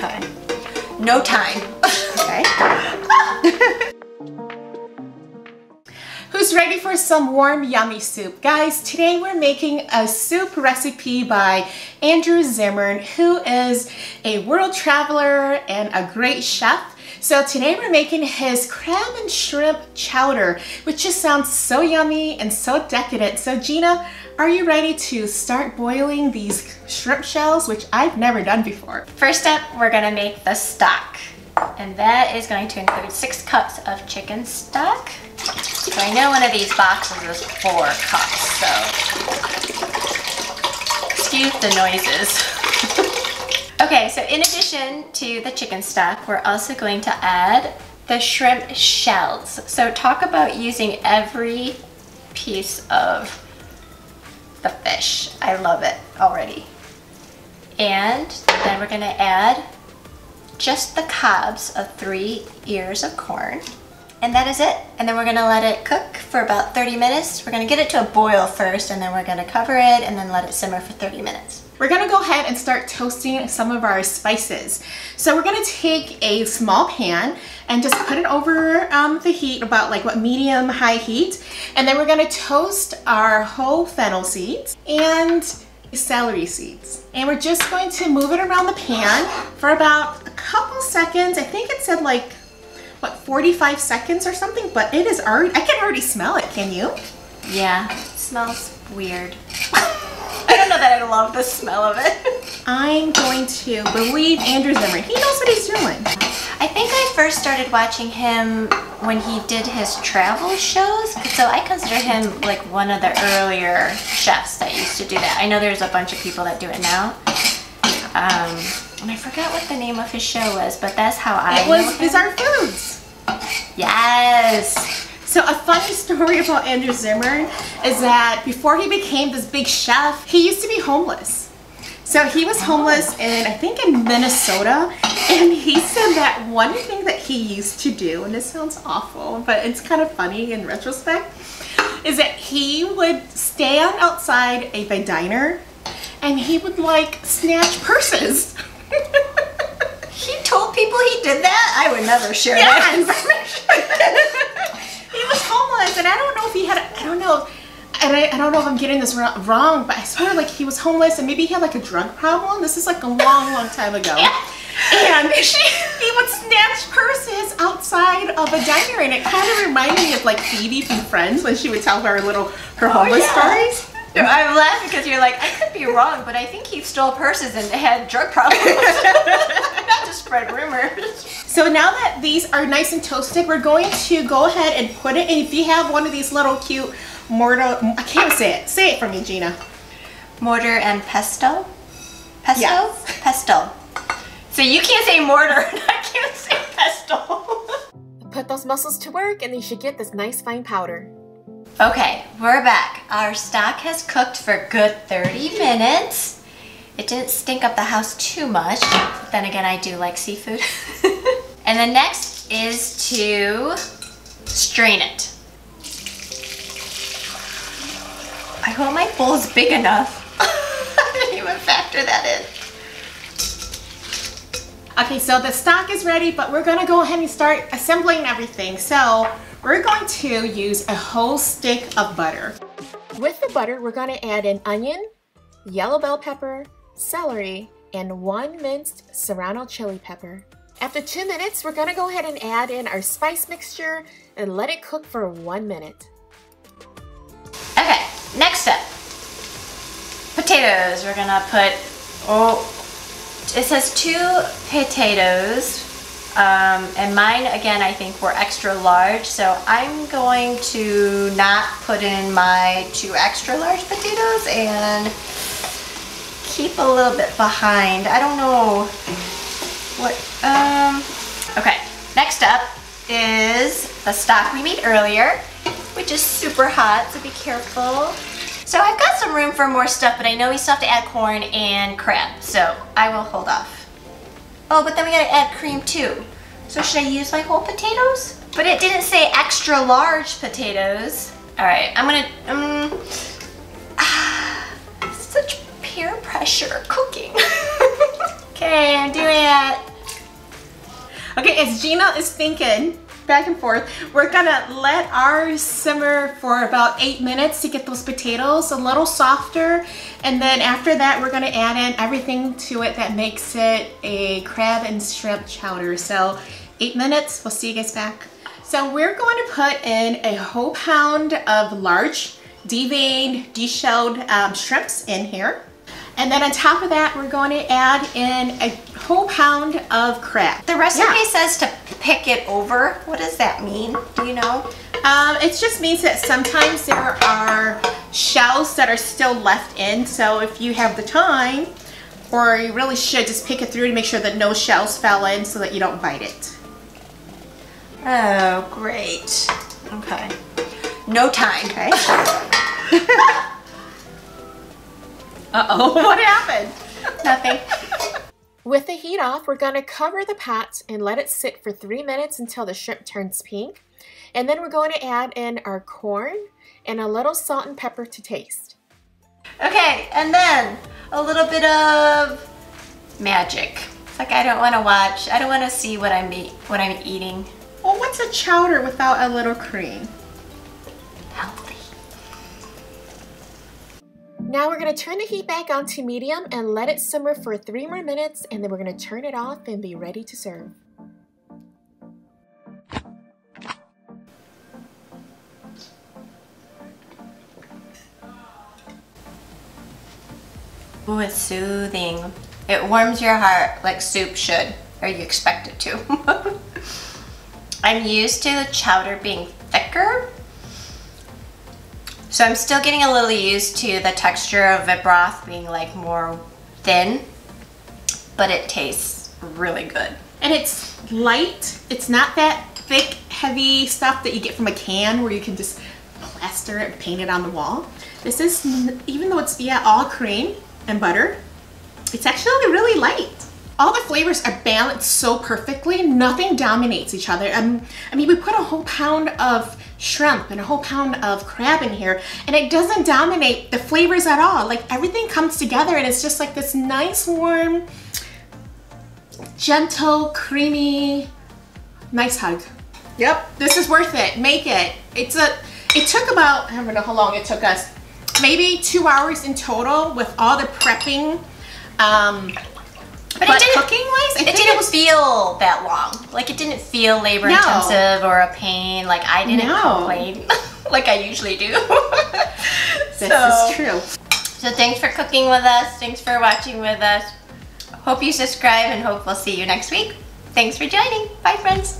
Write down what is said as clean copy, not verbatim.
Okay. No time. Okay. Who's ready for some warm, yummy soup? Guys, today we're making a soup recipe by Andrew Zimmern, who is a world traveler and a great chef. So today we're making his crab and shrimp chowder, which just sounds so yummy and so decadent. So Gina, are you ready to start boiling these shrimp shells, which I've never done before? First up, we're gonna make the stock. And that is going to include 6 cups of chicken stock. So I know one of these boxes is 4 cups, so excuse the noises. Okay, so in addition to the chicken stock, we're also going to add the shrimp shells. So talk about using every piece of the fish. I love it already. And then we're gonna add just the cobs of 3 ears of corn. And that is it. And then we're gonna let it cook for about 30 minutes. We're gonna get it to a boil first, and then we're gonna cover it and then let it simmer for 30 minutes. We're gonna go ahead and start toasting some of our spices. So we're gonna take a small pan and just put it over the heat, about like medium high heat. And then we're gonna toast our whole fennel seeds and celery seeds. And we're just going to move it around the pan for about a couple seconds. I think it said like, what, 45 seconds or something, but it is already, I can already smell it, can you? Yeah, it smells weird. I don't know that I love the smell of it. I'm going to believe Andrew Zimmern. He knows what he's doing. I think I first started watching him when he did his travel shows, so I consider him like one of the earlier chefs that used to do that. I know there's a bunch of people that do it now. And I forgot what the name of his show was, but that's how I know him. It was Bizarre Foods. Yes. So a funny story about Andrew Zimmern is that before he became this big chef, he used to be homeless. So he was homeless in, I think in Minnesota, and he said that one thing that he used to do, and this sounds awful, but it's kind of funny in retrospect, is that he would stand outside a diner and he would like snatch purses. He told people he did that? I would never share that information. He was homeless, and I don't know if he had, I don't know if I'm getting this wrong, but I swear like he was homeless and maybe he had like a drug problem. This is like a long time ago. Yeah. And he would snatch purses outside of a diner, and it kind of reminded me of like Phoebe from Friends when she would tell her homeless stories. I'm laughing because you're like, I could be wrong, but I think he stole purses and had drug problems. Not to spread rumors. So now that these are nice and toasted, we're going to go ahead and put it in. If you have one of these little cute mortar, I can't say it. Say it for me, Gina. Mortar and pesto? Pesto? Yes. Pesto. So you can't say mortar and I can't say pesto. Put those muscles to work and you should get this nice fine powder. Okay, we're back. Our stock has cooked for a good 30 minutes. It didn't stink up the house too much. But then again, I do like seafood. And then next is to strain it. I hope my bowl is big enough. I didn't even factor that in. Okay, so the stock is ready, but we're gonna go ahead and start assembling everything. So we're going to use a whole stick of butter. With the butter, we're gonna add an onion, yellow bell pepper, celery, and 1 minced serrano chili pepper. After 2 minutes, we're gonna go ahead and add in our spice mixture and let it cook for 1 minute. Okay, next up, potatoes. We're gonna put, it says 2 potatoes, and mine, again, I think were extra large, so I'm going to not put in my 2 extra large potatoes and keep a little bit behind. I don't know what, okay, next up is the stock we made earlier, which is super hot, so be careful. So I've got some room for more stuff, but I know we still have to add corn and crab, so I will hold off. Oh, but then we gotta add cream too. So should I use my whole potatoes? But it didn't say extra large potatoes. All right, I'm gonna, such peer pressure cooking. Okay, I'm doing it. Okay, as Gina is thinking back and forth, we're gonna let ours simmer for about 8 minutes to get those potatoes a little softer. And then after that, we're gonna add in everything to it that makes it a crab and shrimp chowder. So 8 minutes, we'll see you guys back. So we're going to put in a whole pound of large deveined, deshelled shrimps in here. And then on top of that, we're going to add in a whole pound of crab. The recipe says to pick it over. What does that mean? Do you know? It just means that sometimes there are shells that are still left in. So if you have the time, or you really should just pick it through to make sure that no shells fell in so that you don't bite it. Oh, great. Okay. No time. Okay. Uh-oh, what happened? Nothing. With the heat off, we're going to cover the pot and let it sit for 3 minutes until the shrimp turns pink. And then we're going to add in our corn and a little salt and pepper to taste. Okay, and then a little bit of magic. It's like I don't want to watch. I don't want to see what I'm eating. Well, what's a chowder without a little cream? Healthy. Now we're going to turn the heat back on to medium and let it simmer for 3 more minutes, and then we're going to turn it off and be ready to serve. Ooh, it's soothing. It warms your heart like soup should, or you expect it to. I'm used to the chowder being thicker, so I'm still getting a little used to the texture of the broth being like more thin, but it tastes really good. And it's light. It's not that thick, heavy stuff that you get from a can where you can just plaster it and paint it on the wall. This is, even though it's all cream and butter, it's actually really light. All the flavors are balanced so perfectly. Nothing dominates each other. I mean, we put a whole pound of shrimp and a whole pound of crab in here, and it doesn't dominate the flavors at all. Like, everything comes together and it's just like this nice, warm, gentle, creamy, nice hug. Yep, this is worth it. Make it. It took about, I don't know how long it took us, maybe 2 hours in total with all the prepping. But cooking-wise, it didn't feel that long. Like, it didn't feel labor-intensive or a pain. Like, I didn't complain like I usually do. This is true. So thanks for cooking with us. Thanks for watching with us. Hope you subscribe and hope we'll see you next week. Thanks for joining. Bye, friends.